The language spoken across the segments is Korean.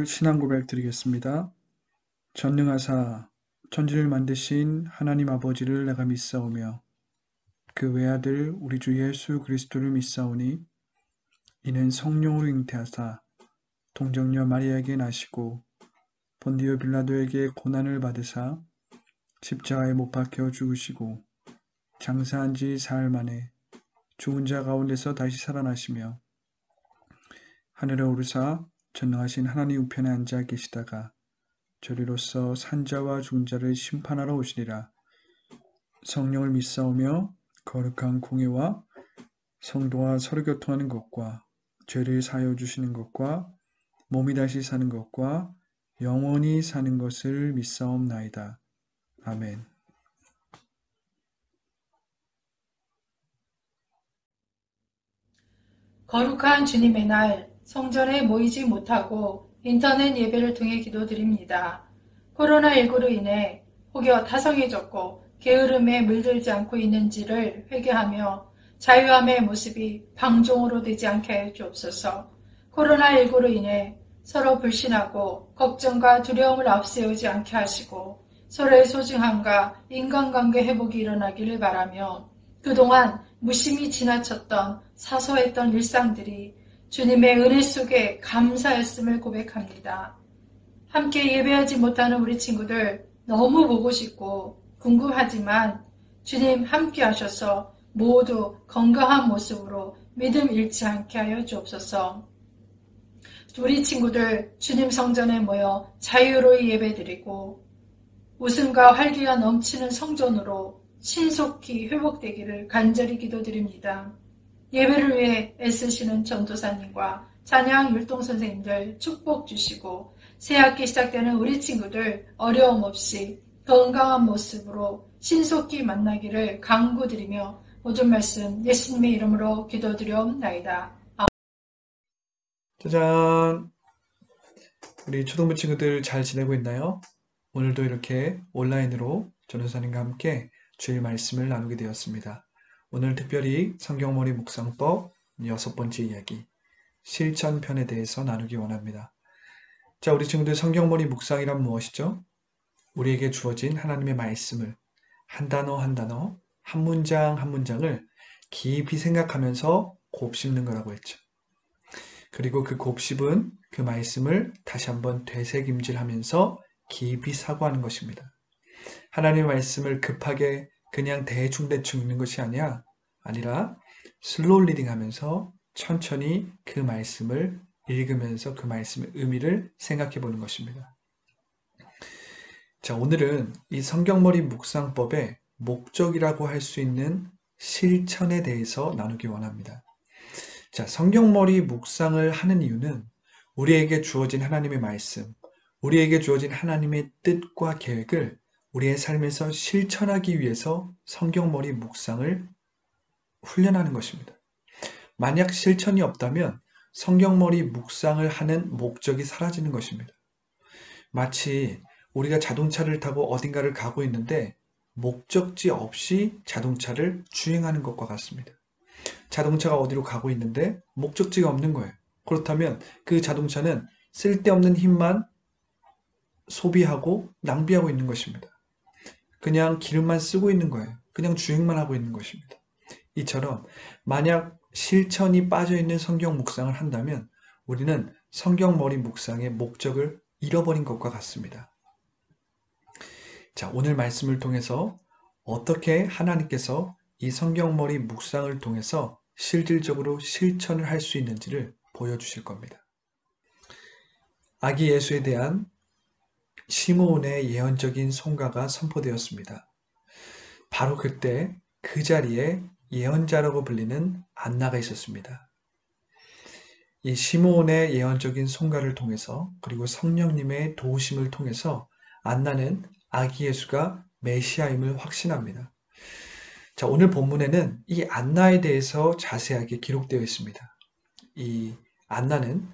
신앙 고백 드리겠습니다. 전능하사 천지를 만드신 하나님 아버지를 내가 믿사오며 그 외아들 우리 주 예수 그리스도를 믿사오니 이는 성령으로 잉태하사 동정녀 마리아에게 나시고 본디오 빌라도에게 고난을 받으사 십자가에 못 박혀 죽으시고 장사한 지 사흘 만에 죽은 자 가운데서 다시 살아나시며 하늘에 오르사 전능하신 하나님 우편에 앉아 계시다가 저리로서 산자와 죽은 자를 심판하러 오시리라. 성령을 믿사오며 거룩한 공예와 성도와 서로 교통하는 것과 죄를 사하여 주시는 것과 몸이 다시 사는 것과 영원히 사는 것을 믿사옵나이다. 아멘. 거룩한 주님의 날 성전에 모이지 못하고 인터넷 예배를 통해 기도드립니다. 코로나19로 인해 혹여 타성해졌고 게으름에 물들지 않고 있는지를 회개하며 자유함의 모습이 방종으로 되지 않게 하여 주옵소서. 코로나19로 인해 서로 불신하고 걱정과 두려움을 앞세우지 않게 하시고 서로의 소중함과 인간관계 회복이 일어나기를 바라며 그동안 무심히 지나쳤던 사소했던 일상들이 주님의 은혜 속에 감사였음을 고백합니다. 함께 예배하지 못하는 우리 친구들 너무 보고 싶고 궁금하지만 주님 함께 하셔서 모두 건강한 모습으로 믿음 잃지 않게 하여 주옵소서. 우리 친구들 주님 성전에 모여 자유로이 예배드리고 웃음과 활기가 넘치는 성전으로 신속히 회복되기를 간절히 기도드립니다. 예배를 위해 애쓰시는 전도사님과 찬양 율동선생님들 축복 주시고 새학기 시작되는 우리 친구들 어려움 없이 건강한 모습으로 신속히 만나기를 간구드리며 모든 말씀 예수님의 이름으로 기도드리옵나이다. 짜잔! 우리 초등부 친구들 잘 지내고 있나요? 오늘도 이렇게 온라인으로 전도사님과 함께 주일 말씀을 나누게 되었습니다. 오늘 특별히 성경머리 묵상법 6번째 이야기 실천편에 대해서 나누기 원합니다. 자, 우리 친구들 성경머리 묵상이란 무엇이죠? 우리에게 주어진 하나님의 말씀을 한 단어 한 단어, 한 문장 한 문장을 깊이 생각하면서 곱씹는 거라고 했죠. 그리고 그 곱씹은 그 말씀을 다시 한번 되새김질하면서 깊이 사고하는 것입니다. 하나님의 말씀을 급하게 그냥 대충대충 읽는 것이 아니라 슬로우 리딩 하면서 천천히 그 말씀을 읽으면서 그 말씀의 의미를 생각해 보는 것입니다. 자, 오늘은 이 성경머리 묵상법의 목적이라고 할 수 있는 실천에 대해서 나누기 원합니다. 자, 성경머리 묵상을 하는 이유는 우리에게 주어진 하나님의 말씀, 우리에게 주어진 하나님의 뜻과 계획을 우리의 삶에서 실천하기 위해서 성경머리 묵상을 훈련하는 것입니다. 만약 실천이 없다면 성경머리 묵상을 하는 목적이 사라지는 것입니다. 마치 우리가 자동차를 타고 어딘가를 가고 있는데 목적지 없이 자동차를 주행하는 것과 같습니다. 자동차가 어디로 가고 있는데 목적지가 없는 거예요. 그렇다면 그 자동차는 쓸데없는 힘만 소비하고 낭비하고 있는 것입니다. 그냥 기름만 쓰고 있는 거예요. 그냥 주행만 하고 있는 것입니다. 이처럼 만약 실천이 빠져있는 성경 묵상을 한다면 우리는 성경머리 묵상의 목적을 잃어버린 것과 같습니다. 자, 오늘 말씀을 통해서 어떻게 하나님께서 이 성경머리 묵상을 통해서 실질적으로 실천을 할 수 있는지를 보여주실 겁니다. 아기 예수에 대한 시므온의 예언적인 송가가 선포되었습니다. 바로 그때 그 자리에 예언자라고 불리는 안나가 있었습니다. 이 시므온의 예언적인 송가를 통해서 그리고 성령님의 도우심을 통해서 안나는 아기 예수가 메시아임을 확신합니다. 자, 오늘 본문에는 이 안나에 대해서 자세하게 기록되어 있습니다. 이 안나는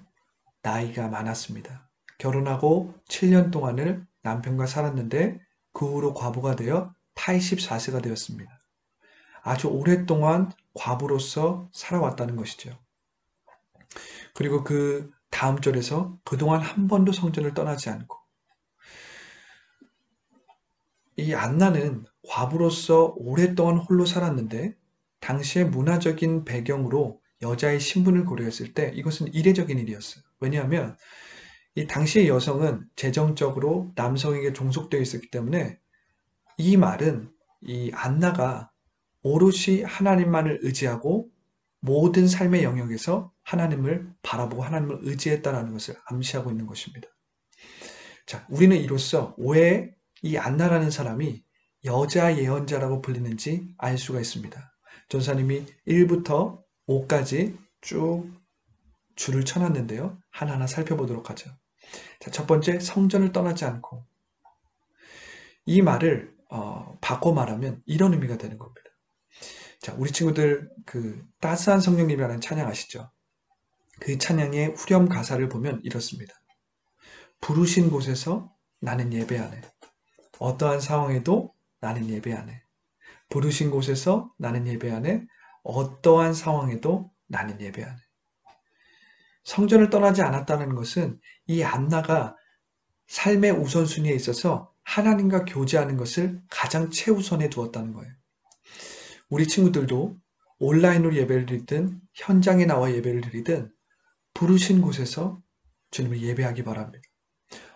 나이가 많았습니다. 결혼하고 7년 동안을 남편과 살았는데 그 후로 과부가 되어 84세가 되었습니다. 아주 오랫동안 과부로서 살아왔다는 것이죠. 그리고 그 다음 절에서 그동안 한 번도 성전을 떠나지 않고, 이 안나는 과부로서 오랫동안 홀로 살았는데 당시의 문화적인 배경으로 여자의 신분을 고려했을 때 이것은 이례적인 일이었어요. 왜냐하면 이 당시의 여성은 재정적으로 남성에게 종속되어 있었기 때문에 이 말은 이 안나가 오롯이 하나님만을 의지하고 모든 삶의 영역에서 하나님을 바라보고 하나님을 의지했다는 것을 암시하고 있는 것입니다. 자, 우리는 이로써 왜 이 안나라는 사람이 여자 예언자라고 불리는지 알 수가 있습니다. 전사님이 1부터 5까지 쭉 줄을 쳐놨는데요. 하나하나 살펴보도록 하죠. 자, 첫 번째, 성전을 떠나지 않고. 이 말을 바꿔 말하면 이런 의미가 되는 겁니다. 자, 우리 친구들 따스한 성령님이라는 찬양 아시죠? 그 찬양의 후렴 가사를 보면 이렇습니다. 부르신 곳에서 나는 예배하네. 어떠한 상황에도 나는 예배하네. 부르신 곳에서 나는 예배하네. 어떠한 상황에도 나는 예배하네. 성전을 떠나지 않았다는 것은 이 안나가 삶의 우선순위에 있어서 하나님과 교제하는 것을 가장 최우선에 두었다는 거예요. 우리 친구들도 온라인으로 예배를 드리든 현장에 나와 예배를 드리든 부르신 곳에서 주님을 예배하기 바랍니다.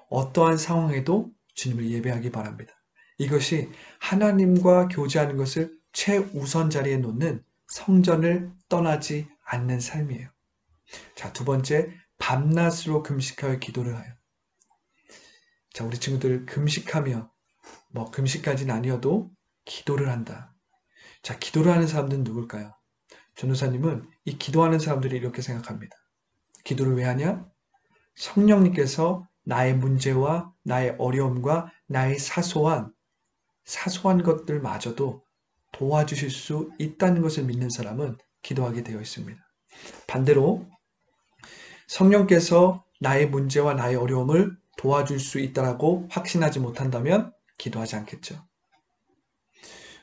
어떠한 상황에도 주님을 예배하기 바랍니다. 이것이 하나님과 교제하는 것을 최우선 자리에 놓는 성전을 떠나지 않는 삶이에요. 자, 두 번째, 밤낮으로 금식하여 기도를 하여. 자, 우리 친구들 금식하며 금식까지는 아니어도 기도를 한다. 자, 기도를 하는 사람들은 누굴까요? 전도사님은 이 기도하는 사람들이 이렇게 생각합니다. 기도를 왜 하냐? 성령님께서 나의 문제와 나의 어려움과 나의 사소한 것들마저도 도와주실 수 있다는 것을 믿는 사람은 기도하게 되어 있습니다. 반대로 성령께서 나의 문제와 나의 어려움을 도와줄 수 있다라고 확신하지 못한다면 기도하지 않겠죠.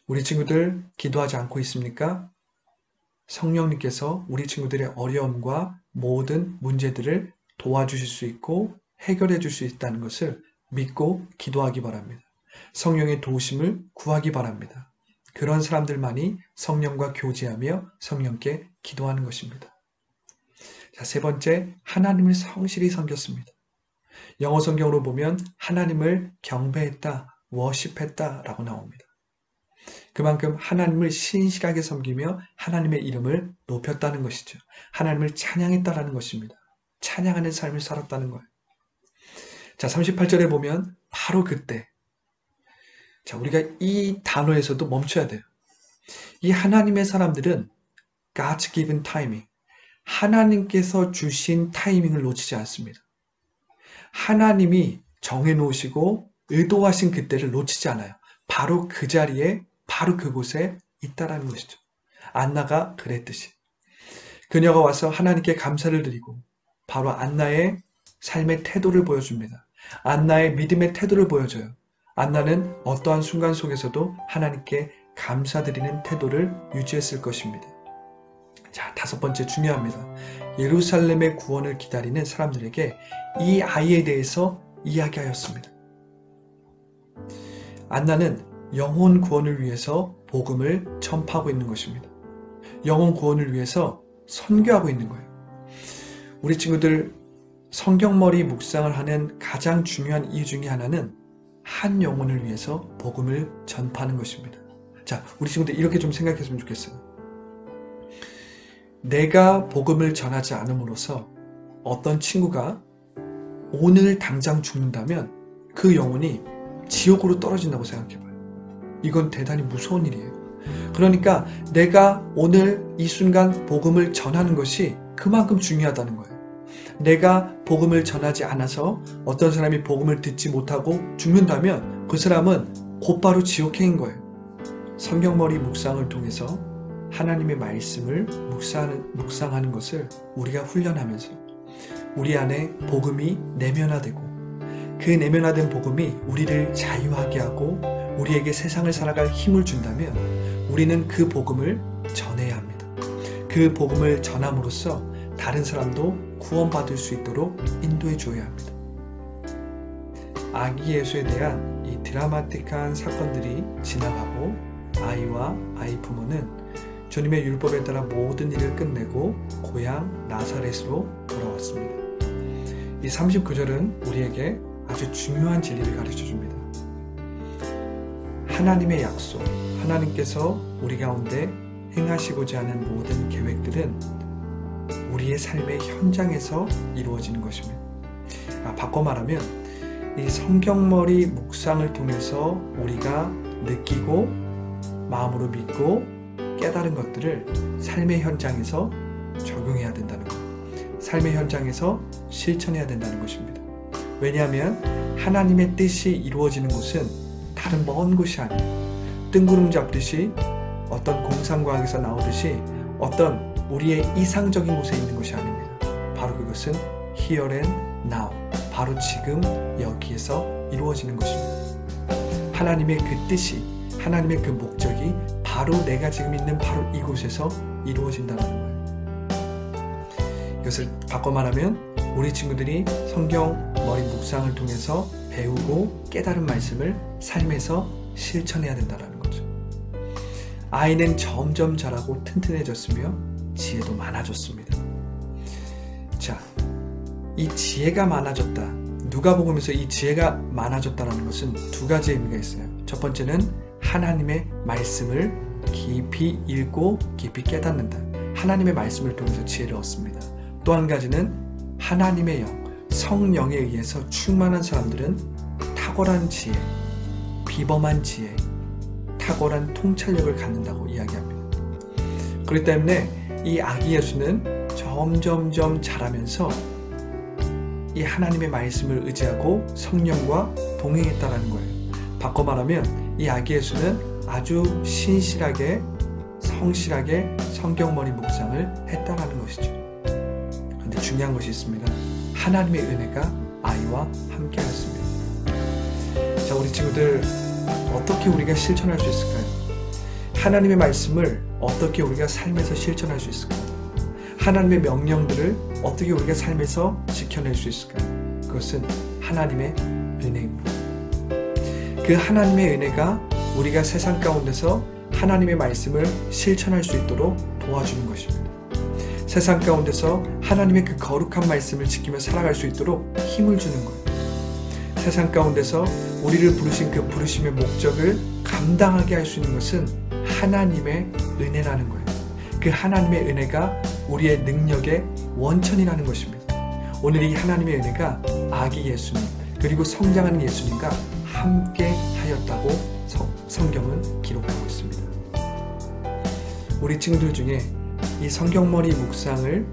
우리 친구들 기도하지 않고 있습니까? 성령님께서 우리 친구들의 어려움과 모든 문제들을 도와주실 수 있고 해결해 줄 수 있다는 것을 믿고 기도하기 바랍니다. 성령의 도우심을 구하기 바랍니다. 그런 사람들만이 성령과 교제하며 성령께 기도하는 것입니다. 자, 세 번째, 하나님을 성실히 섬겼습니다. 영어 성경으로 보면 하나님을 경배했다, 워십했다 라고 나옵니다. 그만큼 하나님을 신실하게 섬기며 하나님의 이름을 높였다는 것이죠. 하나님을 찬양했다라는 것입니다. 찬양하는 삶을 살았다는 거예요. 자, 38절에 보면 바로 그때, 자, 우리가 이 단어에서도 멈춰야 돼요. 이 하나님의 사람들은 God's given timing, 하나님께서 주신 타이밍을 놓치지 않습니다. 하나님이 정해놓으시고 의도하신 그때를 놓치지 않아요. 바로 그 자리에, 바로 그곳에 있다라는 것이죠. 안나가 그랬듯이. 그녀가 와서 하나님께 감사를 드리고 바로 안나의 삶의 태도를 보여줍니다. 안나의 믿음의 태도를 보여줘요. 안나는 어떠한 순간 속에서도 하나님께 감사드리는 태도를 유지했을 것입니다. 자, 다섯 번째 중요합니다. 예루살렘의 구원을 기다리는 사람들에게 이 아이에 대해서 이야기하였습니다. 안나는 영혼 구원을 위해서 복음을 전파하고 있는 것입니다. 영혼 구원을 위해서 선교하고 있는 거예요. 우리 친구들 성경머리 묵상을 하는 가장 중요한 이유 중에 하나는 한 영혼을 위해서 복음을 전파하는 것입니다. 자, 우리 친구들 이렇게 좀 생각했으면 좋겠어요. 내가 복음을 전하지 않음으로써 어떤 친구가 오늘 당장 죽는다면 그 영혼이 지옥으로 떨어진다고 생각해봐요. 이건 대단히 무서운 일이에요. 그러니까 내가 오늘 이 순간 복음을 전하는 것이 그만큼 중요하다는 거예요. 내가 복음을 전하지 않아서 어떤 사람이 복음을 듣지 못하고 죽는다면 그 사람은 곧바로 지옥행인 거예요. 성경머리 묵상을 통해서 하나님의 말씀을 묵상하는 것을 우리가 훈련하면서 우리 안에 복음이 내면화되고 그 내면화된 복음이 우리를 자유하게 하고 우리에게 세상을 살아갈 힘을 준다면 우리는 그 복음을 전해야 합니다. 그 복음을 전함으로써 다른 사람도 구원받을 수 있도록 인도해 주어야 합니다. 아기 예수에 대한 이 드라마틱한 사건들이 지나가고 아이와 아이 부모는 주님의 율법에 따라 모든 일을 끝내고 고향 나사렛으로 돌아왔습니다. 이 39절은 우리에게 아주 중요한 진리를 가르쳐 줍니다. 하나님의 약속, 하나님께서 우리 가운데 행하시고자 하는 모든 계획들은 우리의 삶의 현장에서 이루어지는 것입니다. 바꿔 말하면 이 성경머리 묵상을 통해서 우리가 느끼고 마음으로 믿고 깨달은 것들을 삶의 현장에서 적용해야 된다는 것, 삶의 현장에서 실천해야 된다는 것입니다. 왜냐하면 하나님의 뜻이 이루어지는 곳은 다른 먼 곳이 아니에요. 뜬구름 잡듯이 어떤 공상과학에서 나오듯이 어떤 우리의 이상적인 곳에 있는 것이 아닙니다. 바로 그것은 here and now, 바로 지금 여기에서 이루어지는 것입니다. 하나님의 그 뜻이, 하나님의 그 목적이 바로 내가 지금 있는 바로 이곳에서 이루어진다는 거예요. 이것을 바꿔 말하면 우리 친구들이 성경 머리 묵상을 통해서 배우고 깨달은 말씀을 삶에서 실천해야 된다는 거죠. 아이는 점점 자라고 튼튼해졌으며 지혜도 많아졌습니다. 자, 이 지혜가 많아졌다. 누가복음에서 이 지혜가 많아졌다는 것은 두 가지 의미가 있어요. 첫 번째는 하나님의 말씀을 깊이 읽고 깊이 깨닫는다. 하나님의 말씀을 통해서 지혜를 얻습니다. 또 한 가지는 하나님의 영, 성령에 의해서 충만한 사람들은 탁월한 지혜, 비범한 지혜, 탁월한 통찰력을 갖는다고 이야기합니다. 그렇기 때문에 이 아기 예수는 점점점 자라면서 이 하나님의 말씀을 의지하고 성령과 동행했다는 거예요. 바꿔 말하면 이 아기 예수는 아주 신실하게 성실하게 성경머리 묵상을 했다라는 것이죠. 그런데 중요한 것이 있습니다. 하나님의 은혜가 아이와 함께 하였습니다. 자, 우리 친구들 어떻게 우리가 실천할 수 있을까요? 하나님의 말씀을 어떻게 우리가 삶에서 실천할 수 있을까요? 하나님의 명령들을 어떻게 우리가 삶에서 지켜낼 수 있을까요? 그것은 하나님의 은혜입니다. 그 하나님의 은혜가 우리가 세상 가운데서 하나님의 말씀을 실천할 수 있도록 도와주는 것입니다. 세상 가운데서 하나님의 그 거룩한 말씀을 지키며 살아갈 수 있도록 힘을 주는 거예요. 세상 가운데서 우리를 부르신 그 부르심의 목적을 감당하게 할 수 있는 것은 하나님의 은혜라는 거예요. 그 하나님의 은혜가 우리의 능력의 원천이라는 것입니다. 오늘 이 하나님의 은혜가 아기 예수님 그리고 성장하는 예수님과 함께 하였다고 성경은 기록하고 있습니다. 우리 친구들 중에 이 성경머리 묵상을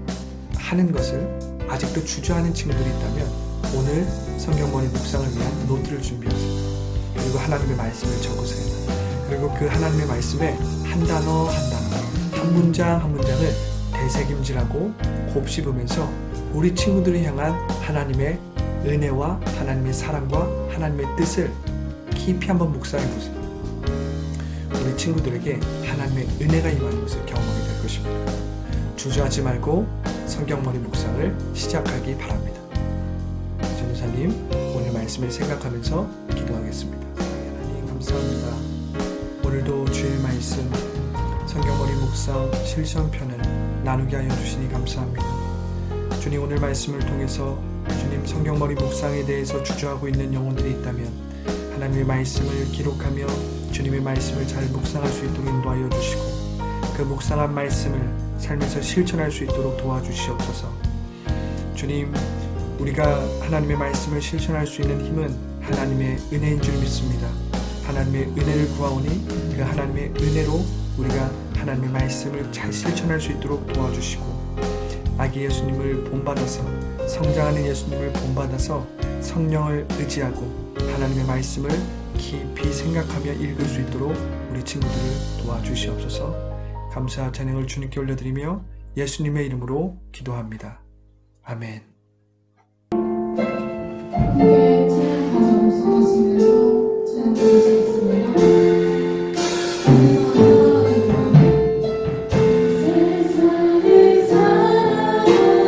하는 것을 아직도 주저하는 친구들이 있다면 오늘 성경머리 묵상을 위한 노트를 준비하세요. 그리고 하나님의 말씀을 적으세요. 그리고 그 하나님의 말씀에 한 단어 한 단어, 한 문장 한 문장을 되새김질하고 곱씹으면서 우리 친구들을 향한 하나님의 은혜와 하나님의 사랑과 하나님의 뜻을 깊이 한번 묵상해 보세요. 우리 친구들에게 하나님의 은혜가 임하는 것을 경험하게 될 것입니다. 주저하지 말고 성경머리 묵상을 시작하기 바랍니다. 전도사님, 오늘 말씀을 생각하면서 기도하겠습니다. 하나님 감사합니다. 오늘도 주의 말씀 성경머리 묵상 실천편을 나누게 하여 주시니 감사합니다. 주님, 오늘 말씀을 통해서 주님 성경머리 묵상에 대해서 주저하고 있는 영혼들이 있다면 하나님의 말씀을 기록하며 주님의 말씀을 잘 묵상할 수 있도록 인도하여 주시고 그 묵상한 말씀을 삶에서 실천할 수 있도록 도와주시옵소서. 주님, 우리가 하나님의 말씀을 실천할 수 있는 힘은 하나님의 은혜인 줄 믿습니다. 하나님의 은혜를 구하오니 그 하나님의 은혜로 우리가 하나님의 말씀을 잘 실천할 수 있도록 도와주시고 아기 예수님을 본받아서 성장하는 예수님을 본받아서 성령을 의지하고 하나님의 말씀을 깊이 생각하며 읽을 수 있도록 우리 친구들을 도와주시옵소서. 감사 찬양을 주님께 올려드리며 예수님의 이름으로 기도합니다. 아멘. 함께 찬양 가사 묵상하시면서 찬양하시겠습니다. 세상을 살아가는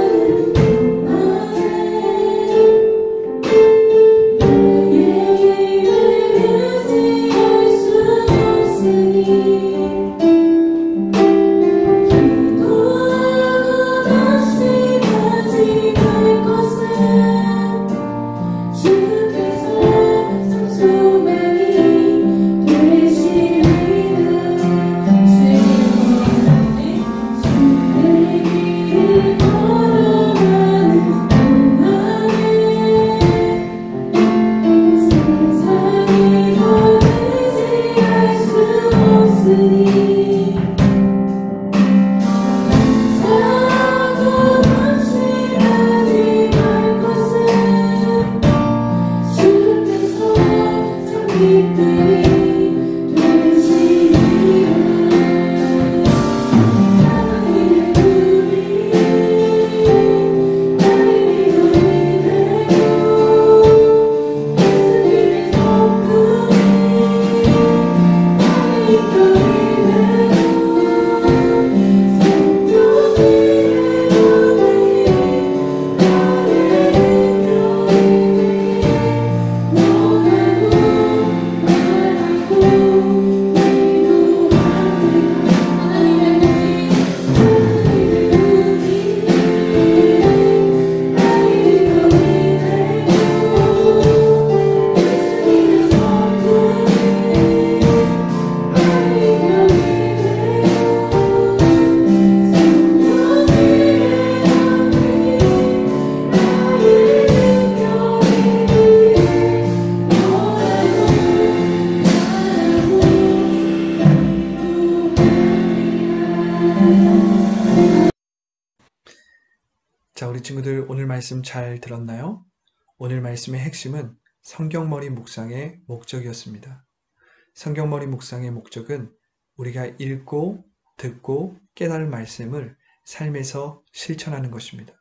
우리 친구들 오늘 말씀 잘 들었나요? 오늘 말씀의 핵심은 성경머리 묵상의 목적이었습니다. 성경머리 묵상의 목적은 우리가 읽고 듣고 깨달은 말씀을 삶에서 실천하는 것입니다.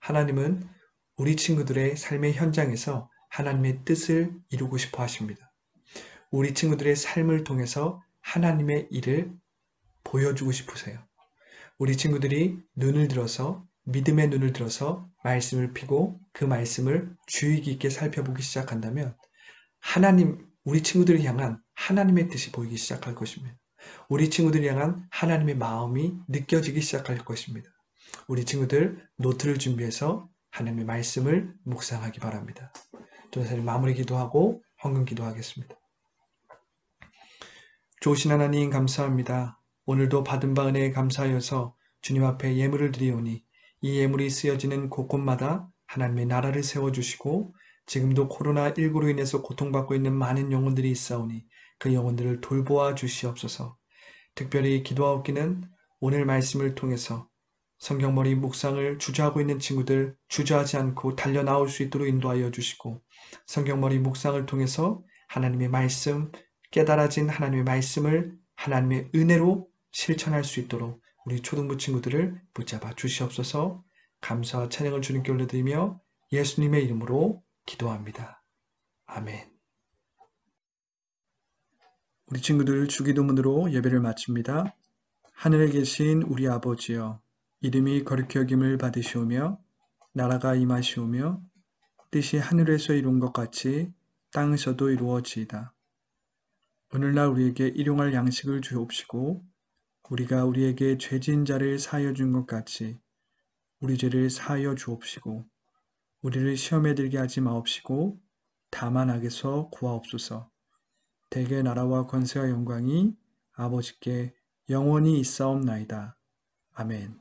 하나님은 우리 친구들의 삶의 현장에서 하나님의 뜻을 이루고 싶어 하십니다. 우리 친구들의 삶을 통해서 하나님의 일을 보여주고 싶으세요. 우리 친구들이 눈을 들어서 믿음의 눈을 들어서 말씀을 피고 그 말씀을 주의 깊게 살펴보기 시작한다면 우리 친구들을 향한 하나님의 뜻이 보이기 시작할 것입니다. 우리 친구들을 향한 하나님의 마음이 느껴지기 시작할 것입니다. 우리 친구들 노트를 준비해서 하나님의 말씀을 묵상하기 바랍니다. 전도사님 마무리 기도하고 헌금 기도하겠습니다. 좋으신 하나님 감사합니다. 오늘도 받은 바 은혜에 감사하여서 주님 앞에 예물을 드리오니 이 예물이 쓰여지는 곳곳마다 하나님의 나라를 세워주시고 지금도 코로나19로 인해서 고통받고 있는 많은 영혼들이 있사오니 그 영혼들을 돌보아 주시옵소서. 특별히 기도하옵기는 오늘 말씀을 통해서 성경머리 묵상을 주저하고 있는 친구들 주저하지 않고 달려나올 수 있도록 인도하여 주시고 성경머리 묵상을 통해서 하나님의 말씀, 깨달아진 하나님의 말씀을 하나님의 은혜로 실천할 수 있도록 우리 초등부 친구들을 붙잡아 주시옵소서. 감사와 찬양을 주님께 올려드리며 예수님의 이름으로 기도합니다. 아멘. 우리 친구들 주기도문으로 예배를 마칩니다. 하늘에 계신 우리 아버지여, 이름이 거룩히 여김을 받으시오며 나라가 임하시오며 뜻이 하늘에서 이룬 것 같이 땅에서도 이루어지이다. 오늘날 우리에게 일용할 양식을 주옵시고 우리가 우리에게 죄진 자를 사하여 준 것 같이 우리 죄를 사하여 주옵시고 우리를 시험에 들게 하지 마옵시고 다만 악에서 구하옵소서. 대개 나라와 권세와 영광이 아버지께 영원히 있사옵나이다. 아멘.